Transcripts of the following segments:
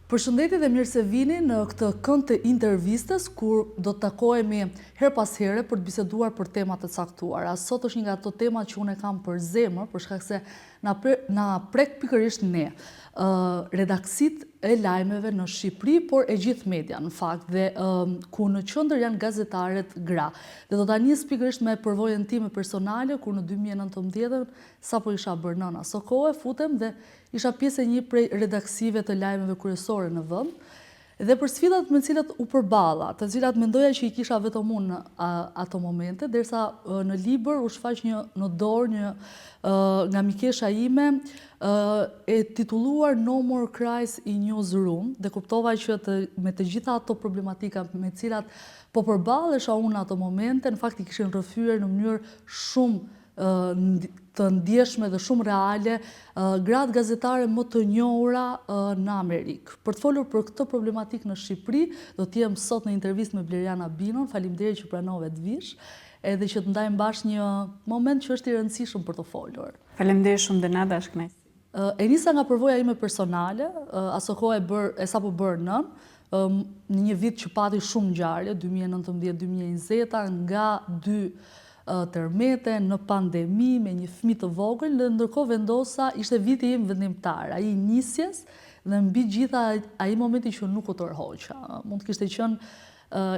Përshëndetje dhe mirë se vini në këtë kënd të intervistës kur do të takohemi her pas here për të biseduar për tema të caktuara. Sot është një nga ato tema që unë e kam për zemër, për shkak se na prek pikërisht ne, redaksit e lajmeve në Shqipëri, por e gjithë media në fakt, dhe ku në qendër janë gazetaret gra. Dhe do ta nis pikërisht me përvojën time personale, kur në 2019 sapo isha bërë nëna. So kohë futem dhe isha pjesë e një prej redaksive të lajmeve kryesore në vend. Dhe për sfidat me cilat u përballa, të cilat mendoja që I kisha vetëm unë në ato momente, derisa në libër u shfaq në dorë nga mikesha ime e titulluar No More Cries in Newsroom, dhe kuptova që me të gjitha ato problematika me cilat po përballesha unë në ato momente, në fakt I kishin rrëfyer në mënyrë shumë të ndjeshme dhe shumë reale gratë gazetare më të njohura në Amerikë. Për të folur për këtë problematikë në Shqipëri, do të jem sot në intervistë me Bleriana Binon. Faleminderit që pranove të vish, edhe që të ndajmë bashkë një moment që është I rëndësishëm për të folur. Faleminderit shumë Denada, është kënaqësi. E nisa nga përvoja ime personale, aso kohë e sapo bërë nën, në një vit që pati shumë ngjarje, 2019-2020, nga dy tërmete, në pandemi, me një fëmijë të vogël, dhe ndërkohë vendosa, ishte viti im vendimtar, ai nisjes dhe mbi gjitha ai momenti që nuk u tërhoqa. Mund të kishte qenë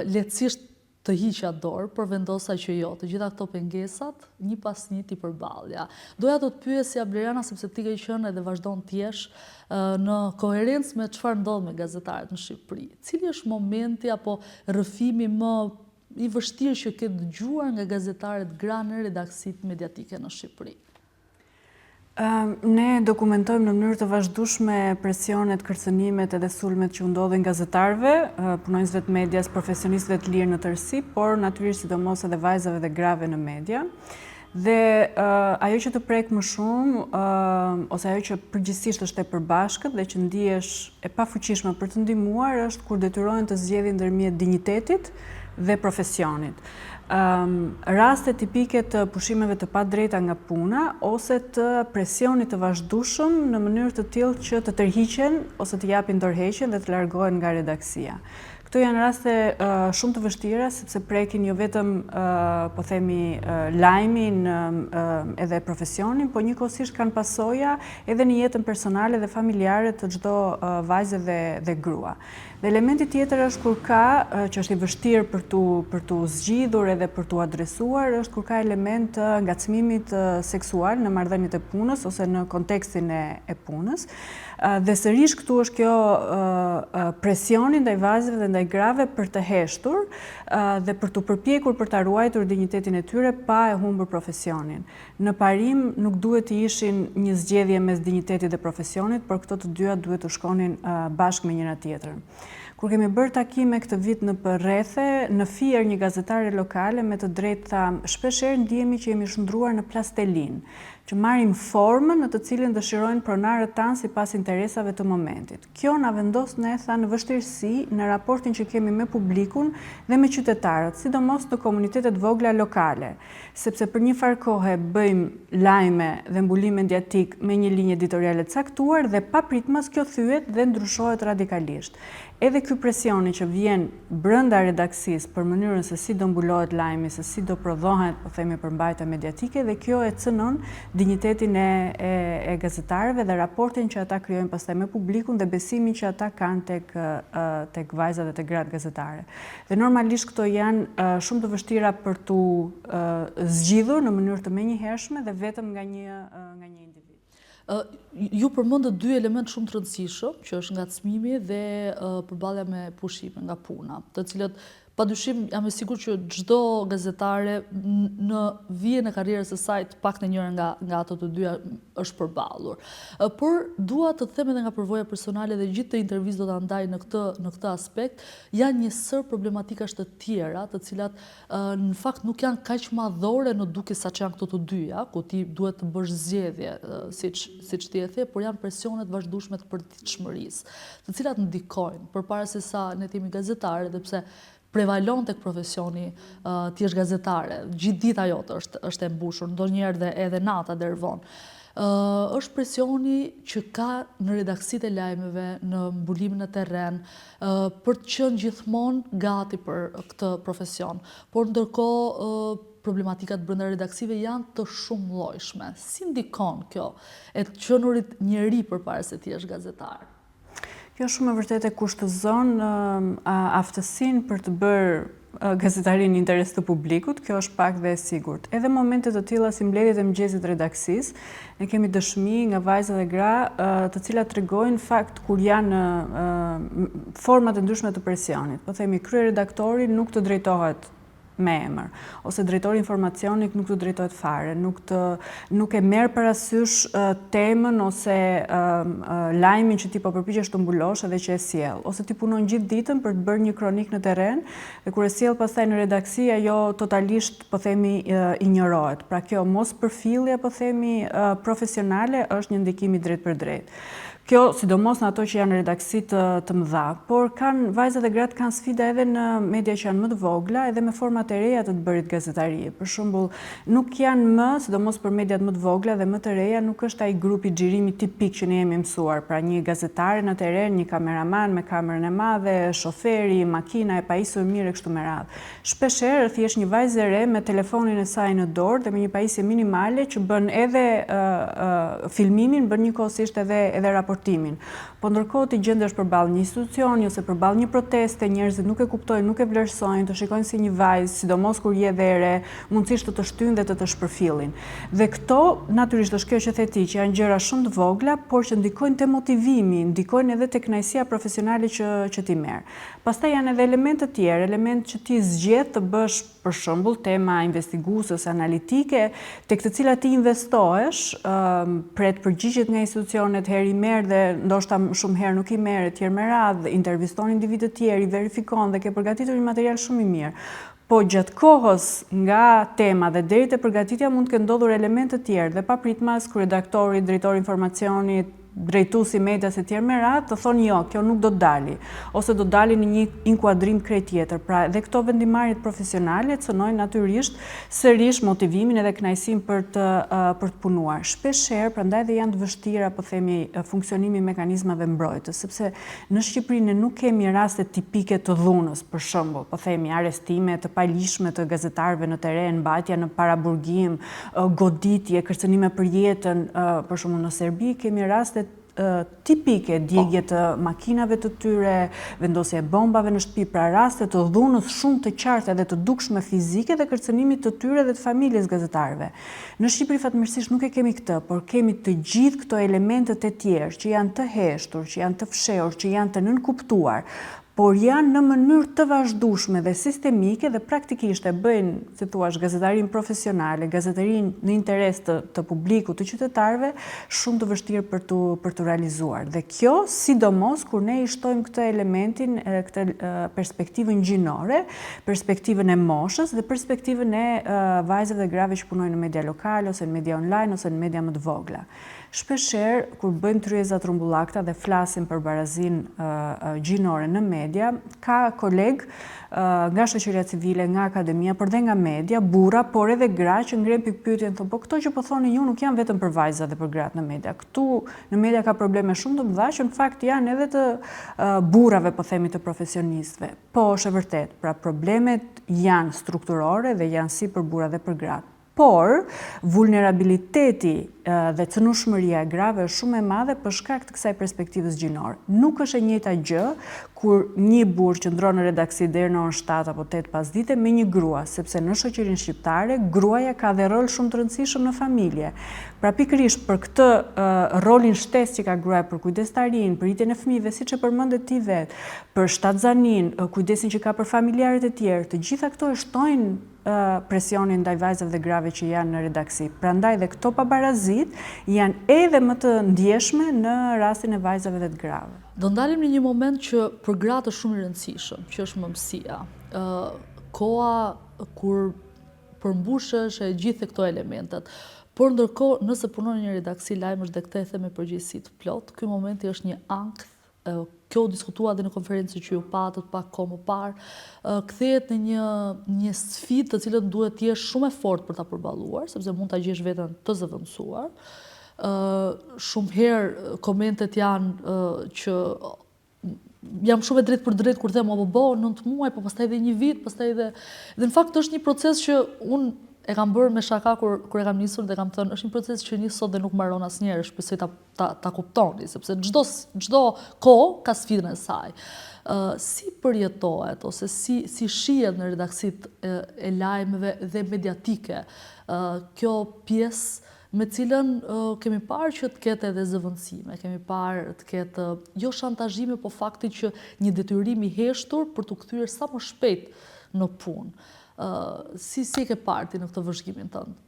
lehtësisht të hiqja dorë, por vendosa që jo, të gjitha këto pengesat, një pas një t'i përballja. Doja të të pyesja Bleriana, sepse ti ke qenë edhe vazhdon të jesh në koherencë me çfarë ndodh me gazetarët në Shqipëri. Cili është momenti apo rrëfimi më I vështirë që ke dëgjuar nga gazetarët gra në redaksit mediatike në Shqipëri? Ne dokumentojmë në mënyrë të vazhdueshme presionet, kërcënimet edhe sulmet që u ndodhin gazetarëve, punonjësve të medias, profesionistëve të lirë në tërësi, por natyrisht sidomos edhe vajzave dhe grave në media. Dhe ajo që të prek më shumë, ose ajo që përgjithsisht është e përbashkët dhe që ndihesh e pafuqishme për të ndihmuar, është kur detyrohen të zgjedhin ndërmjet dinjitetit dhe profesionit. Raste tipike të pushimeve të padrejta nga puna ose të presionit të vazhdueshëm në mënyrë të tillë që të tërhiqen ose të japin dorëheqjen dhe të largohen nga redaksia. Këto janë raste shumë të vështira sepse prekin jo vetëm po themi lajmin edhe profesionin, po njëkohësisht kanë pasoja edhe në jetën personale dhe familjare të çdo vajze dhe grua. Dhe elementi tjetër është kur ka, që është I vështirë për tu zgjidhur edhe për tu adresuar, është kur ka element të ngacmimit seksual në marrëdhëniet e punës ose në kontekstin e punës. Dhe sërish këtu është kjo presioni ndaj vajzave dhe ndaj grave për të heshtur dhe për të përpjekur për ta ruajtur dinjitetin e tyre pa e humbur profesionin. Në parim nuk duhet të ishin një zgjedhje mes dinjitetit dhe profesionit, por këto të dyja duhet të shkonin bashkë me njëra tjetrën. Kur kemi bërë takime këtë vit në përrethe, në Fier një gazetare lokale me të drejtë tham, shpeshherë ndihemi që jemi shndruar në plastelin, që marrim formën në të cilën dëshirojnë pronarët tanë sipas interesave të momentit. Kjo na vendos ne në vështirësi në raportin që kemi me publikun dhe me qytetarët, sidomos në komunitetet vogla lokale, sepse për një farë kohe bëjmë lajme dhe mbulim mediatik me një linjë editoriale caktuar dhe papritmas kjo thyet dhe ndryshohet radikalisht. Edhe ky presioni që vjen brenda redaksisë për mënyrën se si do mbulohet lajmi, se si do prodhohet, po themi, përmbajtja mediatike, dhe kjo e cënon dinjitetin e gazetarëve dhe raportin që ata krijojnë pastaj me publikun dhe besimin që ata kanë tek vajzat dhe tek gratë gazetare. Dhe normalisht këto janë shumë të vështira për tu zgjidhur në mënyrë të menjëhershme dhe vetëm nga një individ. Ju përmendët dy element shumë të rëndësishëm, që është ngacmimi dhe përballja me pushime nga puna, të cilët padyshim jam e sigurt që çdo gazetare në vijën e karrierës së saj të paktën njëra nga ato të dyja është përballur. Por dua të them edhe nga përvoja personale dhe gjithë të intervistë do ta ndaj në këtë aspekt, janë një sër problematikash të tjera, të cilat në fakt nuk janë kaq madhore në dukje saç janë këto të dyja, ku ti duhet të bësh zgjedhje, siç ti e the, por janë presionet vazhdueshme të përditshmërisë, të cilat ndikojnë përpara se sa ne jemi gazetare, dhe pse prevalon tek profesioni ti je gazetare, gjithë dita jote është e mbushur, ndonjëherë edhe nata deri vonë. është presioni që ka në redaksit e lajmeve, në mbulimin e terren, për të qenë gjithmonë gati për këtë profesion. Por ndërkohë problematikat brenda redaksive janë të shumë llojshme. Si ndikon kjo e të qenurit njeri përpara se ti jesh gazetar? Kjo shumë e vërtet e kushtëzon aftësinë për të bërë gazetarin në interes të publikut, kjo është pak dhe e sigurt. Edhe momente të tilla si mbledhjet e mëngjesit redaksis, ne kemi dëshmi nga vajza dhe gra të cilat tregojnë fakt kur janë format e ndryshme të presionit. Po themi kryeredaktori nuk të drejtohet me emër, ose drejtori informacionit nuk të drejtohet fare, nuk e merr parasysh temën ose lajmin që ti po përpiqesh të mbulosh edhe që e sjell, ose ti punon gjithë ditën për të bërë një kronik në terren dhe kur e sjell pastaj në redaksi ajo totalisht po themi injorohet. Pra kjo mos përfillje po themi profesionale është një ndikim i drejt për drejt. Kjo, sidomos në ato që janë redaksit të mëdha, por vajzat e gratë kanë sfida edhe në media që janë më të vogla, edhe me format e reja të bërit gazetarie. Për shembull, nuk janë më, sidomos për mediat më të vogla dhe më të reja, nuk është ai grupi xhirimi tipik që ne jemi mësuar, pra një gazetare në terren, një kameraman me kamerën e madhe, shoferi, makina e pajisur mirë e kështu me radhë. Shpeshherë thjesht një vajzë e re me telefonin e saj në dorë dhe me një pajisje minimale që bën edhe filmimin, bën njëkohësisht edhe raportimin. Po ndërkohë ti gjendesh përballë një institucioni ose përballë një proteste, njerëzit nuk e kuptojnë, nuk e vlerësojnë, të shikojnë si një vajzë, sidomos kur je dhe e re, mundësisht të shtyjnë dhe të shpërfillin. Dhe këto, natyrisht është kjo që the ti, që janë gjëra shumë të vogla, por që ndikojnë te motivimi, ndikojnë edhe te kënaqësia profesionale që ti merr. Pastaj janë edhe elemente të tjerë, elemente që ti zgjedh të bësh, për shembull, tema investiguese ose analitike, tek të cilat ti investohesh, pret përgjigjet nga institucionet, herë i merr dhe ndoshta shumë herë nuk i merr, etj me radhë, interviston individë të tjerë, verifikon dhe ke përgatitur një material shumë i mirë. Po gjatë kohës nga tema dhe deri te përgatitja mund të kenë ndodhur elemente të tjerë dhe papritmas kur redaktori, drejtori informacionit, drejtuesi medias e tjerë me radhë të thonë jo, kjo nuk do të dali, ose do të dali në një inkuadrim krejt tjetër. Pra edhe këto vendimarrjet profesionale cënojnë natyrisht sërish motivimin edhe kënaqësinë për të punuar. Shpeshherë prandaj dhe janë të vështira, po themi, funksionimi i mekanizmave mbrojtës, sepse në Shqipëri ne nuk kemi raste tipike të dhunës, për shembull, po themi arrestime të paligjshme të gazetarëve në terren, mbajtja në paraburgim, goditje, kërcënime për jetën, për shembull në Serbi kemi raste tipike, djegje të makinave të tyre, vendosje e bombave në shtëpi, pra raste të dhunës shumë të qarta dhe të dukshme fizike dhe kërcënimit të tyre dhe të familjes gazetarëve. Në Shqipëri fatmirësisht nuk e kemi këtë, por kemi të gjithë këto elementet e tjerë që janë të heshtur, që janë të fshehur, që janë të nënkuptuar, por janë në mënyrë të vazhdueshme dhe sistemike dhe praktikisht e bëjnë, si thua, gazetarin profesionale, gazetarin në interes të publikut, të qytetarëve, shumë të vështirë për të realizuar. Dhe kjo, sidomos, kur ne i shtojmë këtë elementin, këtë perspektivën gjinore, perspektivën e moshës dhe perspektivën e vajzave dhe grave që punojnë në media lokale, ose në media online, ose në media më të vogla. Shpeshherë, kur bëjmë tryeza trumbullakta dhe flasim për barazinë gjinore në media, ka kolegë nga shoqëria civile, nga akademia, por dhe nga media, burra, por edhe gra që ngrenë pikpyetjen, thonë, po këto që po thoni ju nuk janë vetëm për vajzat dhe për gratë në media. Këtu në media ka probleme shumë të mëdha që në fakt janë edhe të burrave, po themi, të profesionistëve. Po është e vërtet, pra problemet janë strukturore dhe janë si për burra dhe për gratë. Por, vulnerabiliteti dhe cënushmëria e grave është shumë e madhe për shkak të kësaj perspektivës gjinore. Nuk është e njëjta gjë kur një burr qëndron në redaksi deri në orën 7 apo 8 pasdite me një grua, sepse në shoqërinë shqiptare gruaja ka dhe rol shumë të rëndësishëm në familje. Pra pikërisht për këtë rolin shtesë që ka gruaja për kujdestarinë, për rritjen e fëmijëve, siç e përmendet ti vet, për shtatzaninë, kujdesin që ka për familjarët e tjerë, të gjitha këto e shtojnë presionin ndaj vajzave dhe grave që janë në redaksi. Prandaj dhe këto pabarazit janë edhe më të ndjeshme në rastin e vajzave dhe të grave. Do ndalim në një moment që për gratë është shumë i rëndësishëm, që është mëmësia. Koha kur përmbushesh e gjithë këto elementet. Por ndërkohë, nëse punon në një redaksi lajmësh dhe këtë e them me përgjegjësi të plot, ky momenti është një ankth. Kjo diskutua dhe në konferencë që ju patët pak kohë më parë, kthehet në një sfidë të cilën duhet të jesh shumë e fortë për ta përballuar, sepse mund ta gjesh veten të zëvendësuar. shumë herë komentet janë që jam shumë e drejt për drejt kur them 9 muaj, po pastaj edhe 1 vit, pastaj edhe në fakt është një proces që unë e kam bërë me shaka kur e kam nisur dhe kam thënë është një proces që nis sot dhe nuk mbaron asnjëherë, shpresoj ta kuptoni, sepse çdo kohë ka sfidën e saj. Si përjetohet ose si shihet në redaksitë e lajmeve dhe mediatike kjo pjesë me cilën kemi parë që të ketë edhe zëvendësime, kemi parë të ketë jo shantazhime, po fakti që një detyrim i heshtur për të kthyer sa më shpejt në punë. Si ke parti në këtë vëzhgimin tënd?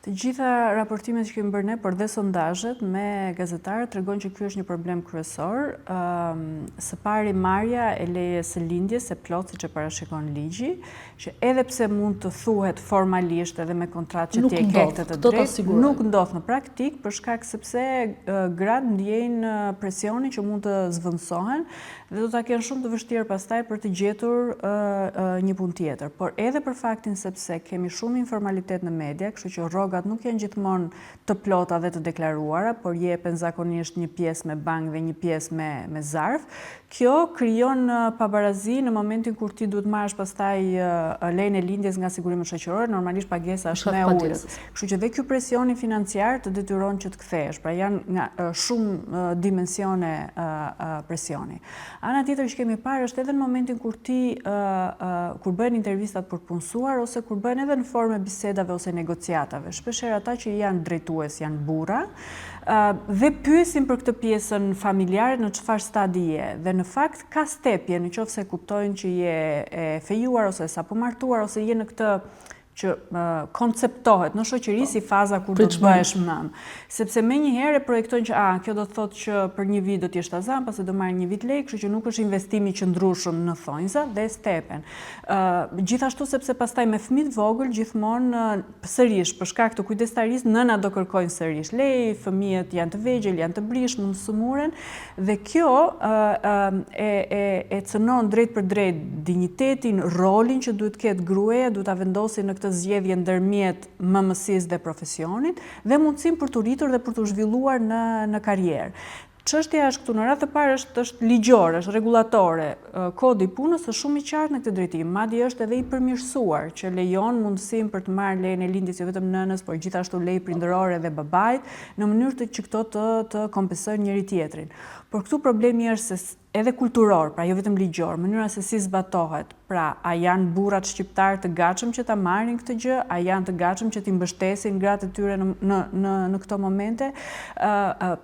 Të gjitha raportimet që kemi bërë ne, por dhe sondazhet me gazetarët tregojnë që ky është një problem kryesor. Së pari marrja e lejes së lindjes së plot siç e parashikon ligji, që edhe pse mund të thuhet formalisht edhe me kontratë që ti e ke këtë drejt, nuk ndodh në praktik për shkak sepse gratë ndjejnë presionin që mund të zvendësohen dhe do ta kenë shumë të vështirë pastaj për të gjetur një punë tjetër. Por edhe për faktin sepse kemi shumë informalitet në media, kështu që rrogat nuk janë gjithmonë të plota dhe të deklaruara, por jepen zakonisht një pjesë me bank dhe një pjesë me zarf. Kjo krijon pabarazi në momentin kur ti duhet marrësh pastaj lejën e lindjes nga sigurimet shoqërore, normalisht pagesa është më e ulët. Kështu që dhe ky presioni financiar të detyron që të kthehesh. Pra janë nga shumë dimensione presioni. Ana tjetër që kemi parë është edhe në momentin kur ti kur bëhen intervistat për punësuar ose kur bëhen edhe në formë bisedave ose negociatave. Shpeshherë ata që janë drejtues janë burra dhe pyesin për këtë pjesën familjare në çfarë stadi je. Dhe në fakt ka stepje nëse kuptojnë që je e fejuar ose sapo martuar ose je në këtë që konceptohet në shoqëri si faza kur do të bëhesh nën. Sepse menjëherë projektojnë që kjo do të thotë që për 1 vit do të jesh tazan, pastaj do marrë 1 vit lek, kështu që nuk është investimi i qëndrueshëm në thonjza dhe stepen. Gjithashtu sepse pastaj me fëmijë të vogël gjithmonë sërish për shkak të kujdestarisë nëna do kërkojnë sërish lej, fëmijët janë të vegjël, janë të brish, mund të sumuren dhe kjo e cënon drejt për drejt dinjitetin, rolin që duhet ketë gruaja, duhet ta vendosë në këtë zgjedhje ndërmjet mëmësisë dhe profesionit dhe mundësinë për të rritur dhe për të zhvilluar në karrierë. Çështja është këtu në radhë të parë është ligjore, është rregullatore. Kodi i punës është shumë i qartë në këtë drejtim, madje është edhe i përmirësuar që lejon mundësinë për të marrë lejen e lindjes jo vetëm nënës, por gjithashtu lejë prindërore dhe babait, në mënyrë që këto të kompensojnë njëri tjetrin. Por këtu problemi është se edhe kulturor, pra jo vetëm ligjor, mënyra se si zbatohet. Pra, a janë burrat shqiptar të gatshëm që ta marrin këtë gjë, a janë të gatshëm që t'i mbështesin gratë e tyre në këto momente?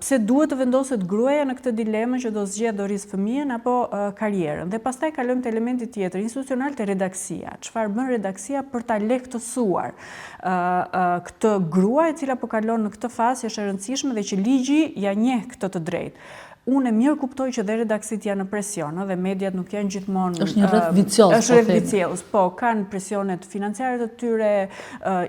Pse duhet të vendoset gruaja në këtë dilemë që do zgjedh do rrisë fëmijën apo karrierën? Dhe pastaj kalojmë te elementi tjetër, institucional, te redaksia. Çfarë bën redaksia për ta lehtësuar këtë grua e cila po kalon në këtë fazë që është e rëndësishme dhe që ligji ja njeh këtë të drejtë. Unë e mirë kuptoj që dhe redaksit janë në presion dhe mediat nuk janë gjithmonë... është një rreth vicioz. është rreth vicioz, po, kanë presionet financiare të tyre,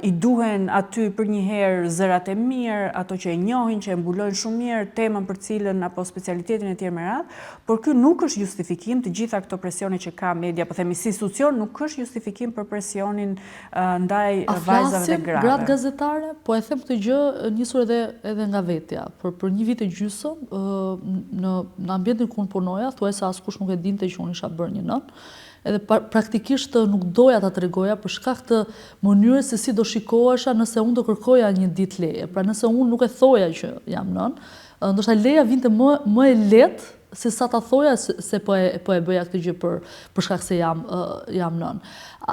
i duhen aty për një herë zërat e mirë, ato që e njohin, që e mbulojnë shumë mirë, temën për cilën apo specialitetin e tjerë me radhë, por ky nuk është justifikim të gjitha këto presione që ka media, po themi si institucion, nuk është justifikim për presionin ndaj vajzave dhe grave. A flasin gratë gazetare? Po e them këtë gjë nisur edhe nga vetja. Për 1 vit e gjysmë, në ambientin ku unë punoja, thuajse askush nuk e dinte që unë isha bërë një nën, edhe praktikisht nuk doja ta tregoja për shkak të mënyrës se si do shikohesha nëse unë do kërkoja një ditë leje. Pra nëse unë nuk e thoja që jam nën, ndoshta leja vinte më e lehtë se sa ta thoja se po e bëja këtë gjë për shkak se jam nën.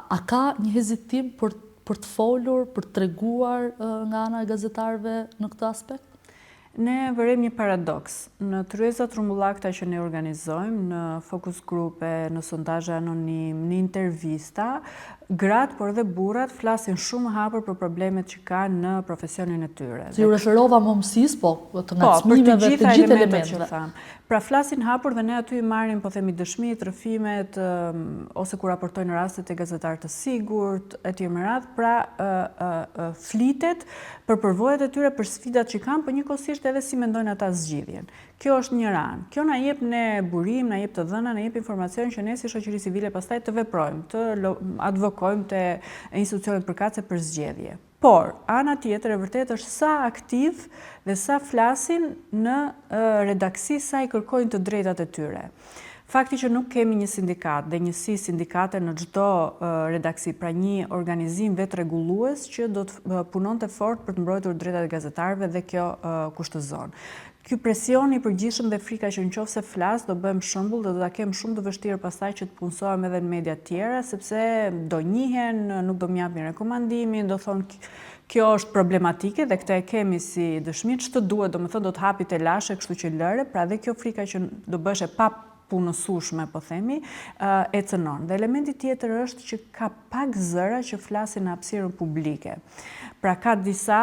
A ka një hezitim për të folur, për të treguar nga ana e gazetarëve në këtë aspekt? Ne vërejmë një paradoks. Në tryezat rrumbullakta që ne organizojmë, në focus grupe, në sondazhe anonim, në intervista, gratë, por dhe burrat flasin shumë hapur për problemet që kanë në profesionin e tyre. Si ju referova mëmësisë, po, të ngacmimeve, të gjitha elementeve. Pra flasin hapur dhe ne aty i marrim, po themi, dëshmitë, rrëfimet, ose kur raportojnë rastet e gazetarë të sigurt, etj me radhë, pra flitet për përvojat e tyre, për sfidat që kanë, por njëkohësisht tjetërisht edhe si mendojnë ata zgjidhjen. Kjo është një anë. Kjo na jep ne burim, na jep të dhëna, na jep informacion që ne si shoqëri civile pastaj të veprojmë, të advokojmë te institucionet përkatëse për zgjedhje. Por, ana tjetër e vërtet është sa aktiv dhe sa flasin në redaksi, sa i kërkojnë të drejtat e tyre. Fakti që nuk kemi një sindikat dhe njësi sindikate në çdo redaksi, pra një organizim vetë rregullues që do të punonte fort për të mbrojtur drejtat e gazetarëve dhe kjo kushtëzon. Ky presion i përgjithshëm dhe frika që nëse flas do bëjmë shembull dhe do ta kemë shumë të vështirë pastaj që të punësohem edhe në media të tjera, sepse do njihen, nuk do m'japin rekomandimin, do thonë kjo është problematike dhe këtë e kemi si dëshmi, ç'të duhet, domethënë do të hapi te lashe, kështu që lëre, pra dhe kjo frika që do bësh e pa punësueshme, po themi, e cënon. Dhe elementi tjetër është që ka pak zëra që flasin në hapësirën publike. Pra ka disa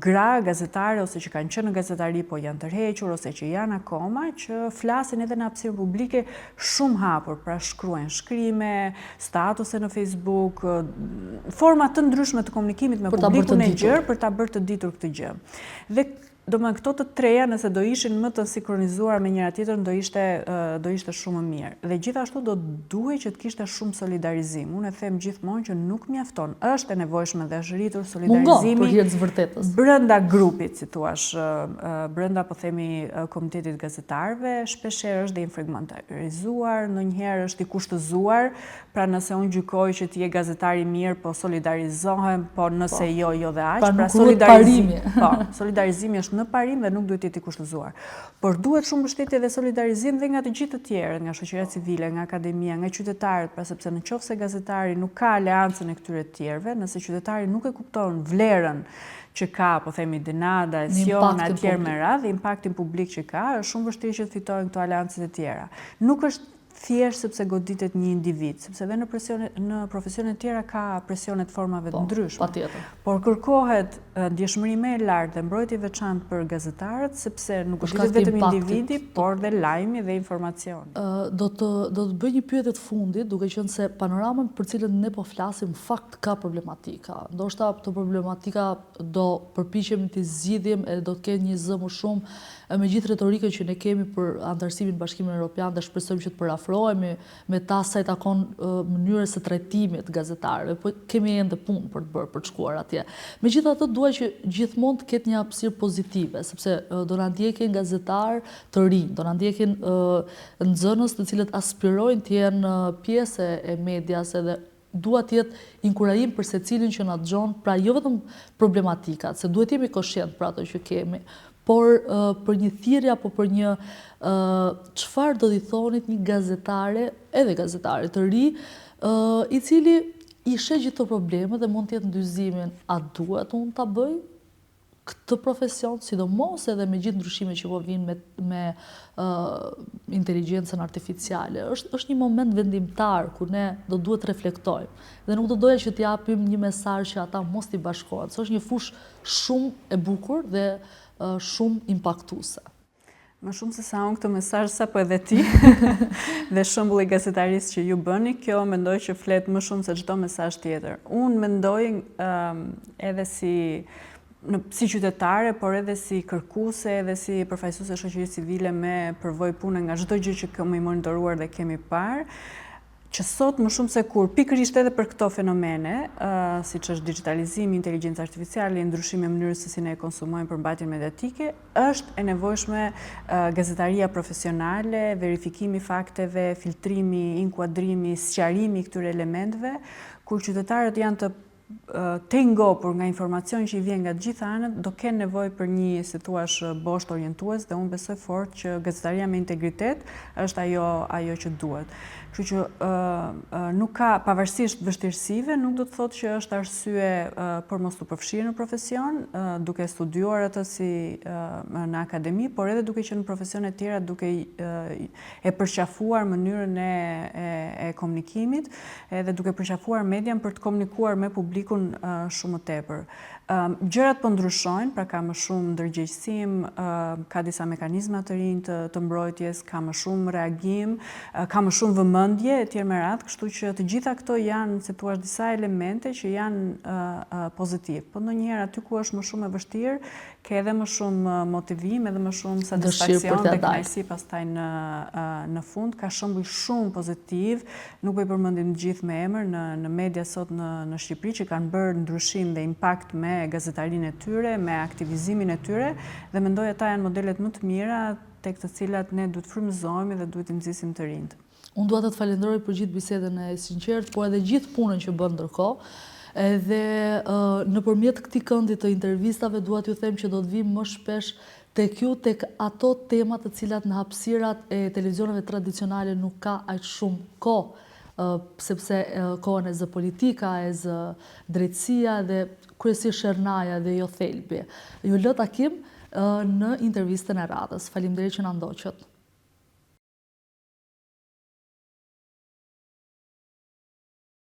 gra gazetare ose që kanë qenë në gazetari po janë tërhequr ose që janë akoma që flasin edhe në hapësirën publike shumë hapur, pra shkruajnë shkrime, statuse në Facebook, forma të ndryshme të komunikimit me publikun e gjerë për ta bërë të ditur këtë gjë. Dhe domethënë këto të treja nëse do ishin më të sinkronizuar me njëra tjetrën do ishte shumë më mirë. Dhe gjithashtu do duhej që të kishte shumë solidarizim. Unë e them gjithmonë që nuk mjafton. Është e nevojshme dhe është rritur solidarizimi për hir të vërtetës. Brenda grupit, si thua, brenda po themi Komitetit Gazetarëve, shpeshherë është dhe infragmentarizuar, ndonjëherë është i kushtëzuar. Pra nëse unë gjykoj që ti je gazetar i mirë, po solidarizohem, po nëse jo dhe aq, pra solidarizimi është në parim dhe nuk duhet jetë i kushtëzuar. Por duhet shumë mbështetje dhe solidarizim dhe nga të gjithë të tjerët, nga shoqëria civile, nga akademia, nga qytetarët, pra sepse nëse gazetari nuk ka aleancën e këtyre të tjerëve, nëse qytetari nuk e kupton vlerën që ka, po themi Dinada, Siona, e tjerë me radhë, impaktin publik që ka, është shumë vështirë që të fitojnë këto aleancët e tjera. Nuk është thjesht sepse goditet një individ, sepse edhe në profesione tjera ka presionet formave të ndryshme. Patjetër. Por kërkohet ndjeshmëri më e lartë dhe mbrojtje e veçantë për gazetarët, sepse nuk goditet vetëm individi, por dhe lajmi dhe informacioni. Do të bëj një pyetje të fundit, duke qenë se panoramën për cilën ne po flasim fakt ka problematika. Ndoshta këto problematika do përpiqemi të zgjidhim e do të kenë një zë më shumë me gjithë retorikën që ne kemi për antarësimin në Bashkimin Evropian dhe shpresojmë që të parafrohemi me ta sa i takon mënyrës së trajtimit të gazetarëve, po kemi ende punë për të bërë për të shkuar atje. Megjithatë dua që gjithmonë të ketë një hapësirë pozitive, sepse do na ndjekin gazetar të rinj, do na ndjekin nxënës të cilët aspirojnë të jenë pjesë e medias edhe duhet të jetë inkurajim për secilin që na dëgjon, pra jo vetëm problematikat, se duhet jemi koshient për ato që kemi, por për një thirrje apo për një çfarë do t'i thonit një gazetare, edhe gazetare të ri, i cili i sheh gjithë këto probleme dhe mund të jetë ndyzimin, a duhet unë ta bëj këtë profesion, sidomos edhe me gjithë ndryshimet që po vinë me inteligjencën artificiale. Është një moment vendimtar ku ne do duhet reflektojmë. Dhe nuk do doja që t'japim një mesazh që ata mos t'i bashkohen. Është një fushë shumë e bukur dhe shumë impaktuese. Më shumë se sa unë këtë mesazh sapo edhe ti dhe shembulli i gazetarisë që ju bëni, kjo mendoj që flet më shumë se çdo mesazh tjetër. Unë mendoj edhe si qytetare, por edhe si kërkuese, edhe si përfaqësuese shoqërisë civile me përvojë pune nga çdo gjë që kemi monitoruar dhe kemi parë, që sot më shumë se kur, pikërisht edhe për këto fenomene, siç është digitalizimi, inteligjenca artificiale, ndryshimi i mënyrës se si ne e konsumojmë përmbajtjen mediatike, është e nevojshme gazetaria profesionale, verifikimi fakteve, filtrimi, inkuadrimi, sqarimi i këtyre elementeve, kur qytetarët janë të ngopur nga informacion që i vjen nga të gjitha anët, do kenë nevojë për një, si thuash, boshtë orientues dhe unë besoj fort që gazetaria me integritet është ajo që duhet. Kështu që nuk ka, pavarësisht vështirësive, nuk do të thotë që është arsye për mos u përfshirë në profesion, duke studiuar atë si në akademi, por edhe duke qenë në profesione tjera, duke e përqafuar mënyrën e komunikimit, edhe duke përqafuar median për të komunikuar me publikun publikun shumë më tepër. Gjërat po ndryshojnë, pra ka më shumë ndërgjegjësim, ka disa mekanizma të rinj të mbrojtjes, ka më shumë reagim, ka më shumë vëmendje etj me radhë, kështu që të gjitha këto janë, si thua, disa elemente që janë pozitiv. Po ndonjëherë aty ku është më shumë e vështirë, ke edhe më shumë motivim, edhe më shumë satisfaksion dhe kënaqësi pastaj në fund. Ka shembull shumë pozitiv, nuk po i përmendim të gjithë me emër në media sot në Shqipëri që kanë bërë ndryshim dhe impakt me gazetarinë e tyre, me aktivizimin e tyre, dhe mendoj ata janë modelet më të mira tek të cilat ne duhet frymëzohemi dhe duhet i nxisim të rinjt. Unë dua të të falenderoj për gjithë bisedën e sinqertë, por edhe gjithë punën që bën ndërkohë. Edhe nëpërmjet këtij këndi të intervistave dua t'ju them që do të vim më shpesh tek ju tek ato tema të cilat në hapësirat e televizioneve tradicionale nuk ka aq shumë kohë, sepse kohën e zë politika, e zë drejtësia dhe kryesisht Shernaja dhe jo thelbi. Ju lë takim në intervistën e radhës. Faleminderit që na ndoqët.